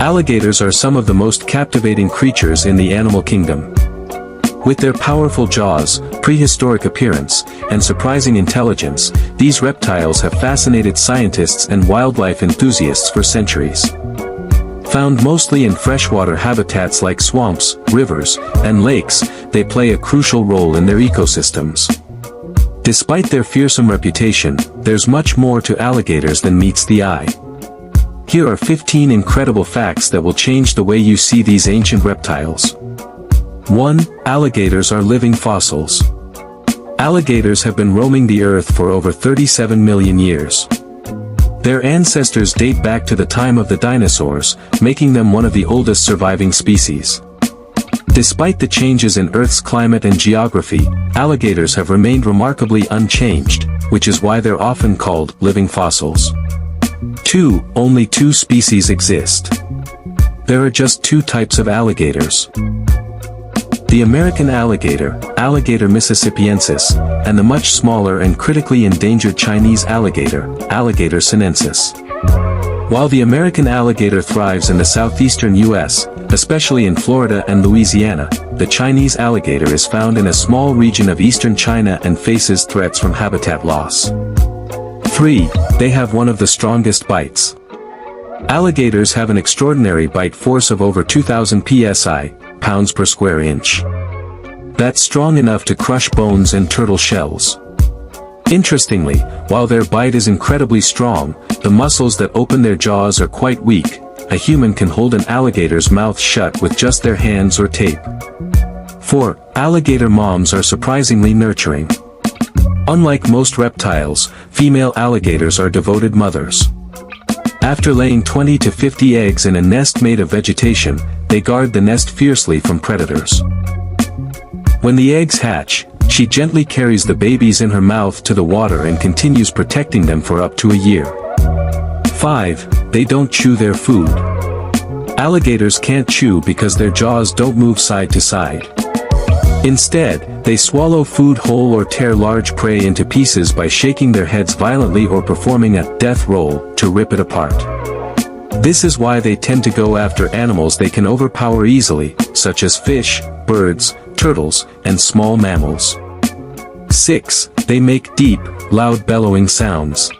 Alligators are some of the most captivating creatures in the animal kingdom. With their powerful jaws, prehistoric appearance, and surprising intelligence, these reptiles have fascinated scientists and wildlife enthusiasts for centuries. Found mostly in freshwater habitats like swamps, rivers, and lakes, they play a crucial role in their ecosystems. Despite their fearsome reputation, there's much more to alligators than meets the eye. Here are 15 incredible facts that will change the way you see these ancient reptiles. 1. Alligators are living fossils. Alligators have been roaming the earth for over 37 million years. Their ancestors date back to the time of the dinosaurs, making them one of the oldest surviving species. Despite the changes in Earth's climate and geography, alligators have remained remarkably unchanged, which is why they're often called living fossils. 2. Only 2 species exist. There are just 2 types of alligators. The American alligator, Alligator mississippiensis, and the much smaller and critically endangered Chinese alligator, Alligator sinensis. While the American alligator thrives in the southeastern U.S., especially in Florida and Louisiana, the Chinese alligator is found in a small region of eastern China and faces threats from habitat loss. 3. They have one of the strongest bites. Alligators have an extraordinary bite force of over 2,000 psi, pounds per square inch. That's strong enough to crush bones and turtle shells. Interestingly, while their bite is incredibly strong, the muscles that open their jaws are quite weak. A human can hold an alligator's mouth shut with just their hands or tape. 4. Alligator moms are surprisingly nurturing. Unlike most reptiles, female alligators are devoted mothers. After laying 20 to 50 eggs in a nest made of vegetation, they guard the nest fiercely from predators. When the eggs hatch, she gently carries the babies in her mouth to the water and continues protecting them for up to a year. 5. They don't chew their food. Alligators can't chew because their jaws don't move side to side. Instead, they swallow food whole or tear large prey into pieces by shaking their heads violently or performing a death roll to rip it apart. This is why they tend to go after animals they can overpower easily, such as fish, birds, turtles, and small mammals. 6. They make deep, loud bellowing sounds.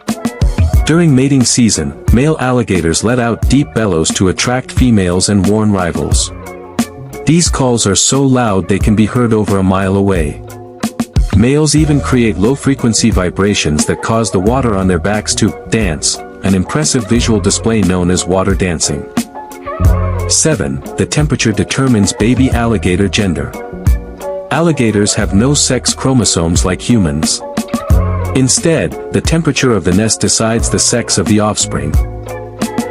During mating season, male alligators let out deep bellows to attract females and warn rivals. These calls are so loud they can be heard over a mile away. Males even create low-frequency vibrations that cause the water on their backs to dance, an impressive visual display known as water dancing. 7. The temperature determines baby alligator gender. Alligators have no sex chromosomes like humans. Instead, the temperature of the nest decides the sex of the offspring.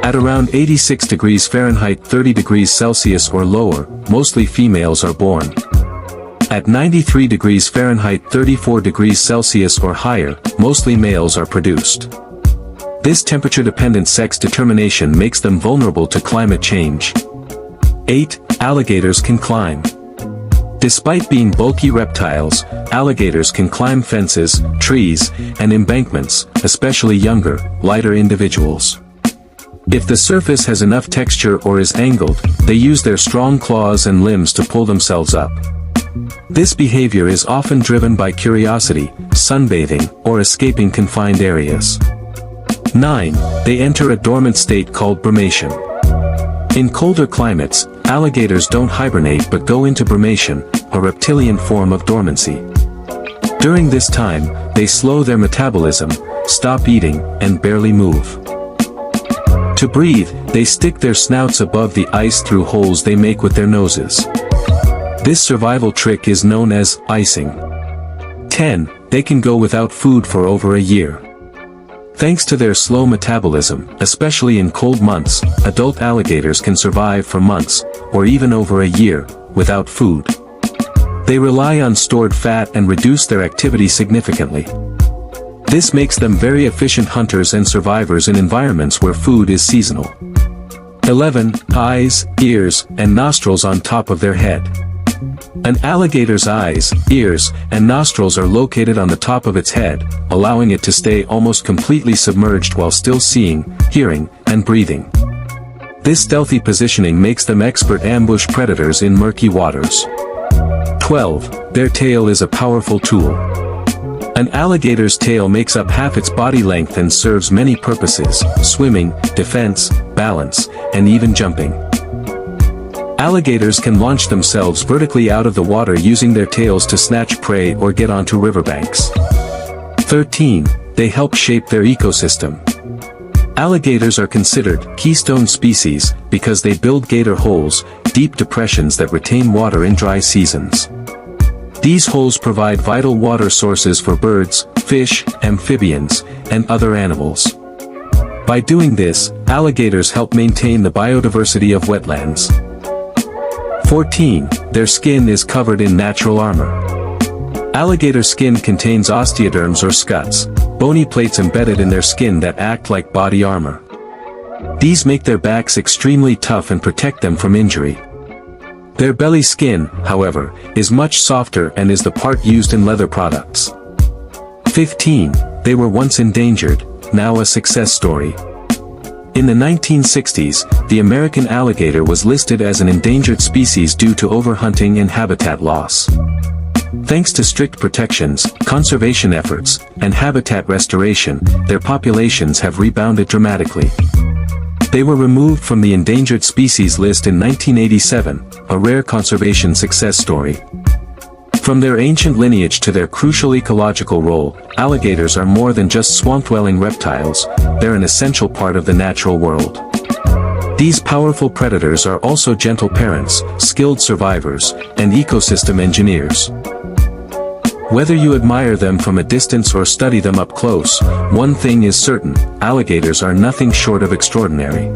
At around 86 degrees Fahrenheit 30 degrees Celsius or lower, mostly females are born. At 93 degrees Fahrenheit 34 degrees Celsius or higher, mostly males are produced. This temperature-dependent sex determination makes them vulnerable to climate change. 8. Alligators can climb. Despite being bulky reptiles, alligators can climb fences, trees, and embankments, especially younger, lighter individuals. If the surface has enough texture or is angled, they use their strong claws and limbs to pull themselves up. This behavior is often driven by curiosity, sunbathing, or escaping confined areas. 9. They enter a dormant state called brumation. In colder climates, alligators don't hibernate but go into brumation, a reptilian form of dormancy. During this time, they slow their metabolism, stop eating, and barely move. To breathe, they stick their snouts above the ice through holes they make with their noses. This survival trick is known as icing. 10. They can go without food for over a year. Thanks to their slow metabolism, especially in cold months, adult alligators can survive for months, or even over a year, without food. They rely on stored fat and reduce their activity significantly. This makes them very efficient hunters and survivors in environments where food is seasonal. 11. Eyes, ears, and nostrils on top of their head. An alligator's eyes, ears, and nostrils are located on the top of its head, allowing it to stay almost completely submerged while still seeing, hearing, and breathing. This stealthy positioning makes them expert ambush predators in murky waters. 12. Their tail is a powerful tool. An alligator's tail makes up half its body length and serves many purposes: swimming, defense, balance, and even jumping. Alligators can launch themselves vertically out of the water using their tails to snatch prey or get onto riverbanks. 13. They help shape their ecosystem. Alligators are considered keystone species because they build gator holes, deep depressions that retain water in dry seasons. These holes provide vital water sources for birds, fish, amphibians, and other animals. By doing this, alligators help maintain the biodiversity of wetlands. 14. Their skin is covered in natural armor. Alligator skin contains osteoderms or scuts, bony plates embedded in their skin that act like body armor. These make their backs extremely tough and protect them from injury. Their belly skin, however, is much softer and is the part used in leather products. 15. They were once endangered, now a success story. In the 1960s, the American alligator was listed as an endangered species due to overhunting and habitat loss. Thanks to strict protections, conservation efforts, and habitat restoration, their populations have rebounded dramatically. They were removed from the endangered species list in 1987, a rare conservation success story. From their ancient lineage to their crucial ecological role, alligators are more than just swamp-dwelling reptiles, they're an essential part of the natural world. These powerful predators are also gentle parents, skilled survivors, and ecosystem engineers. Whether you admire them from a distance or study them up close, one thing is certain: alligators are nothing short of extraordinary.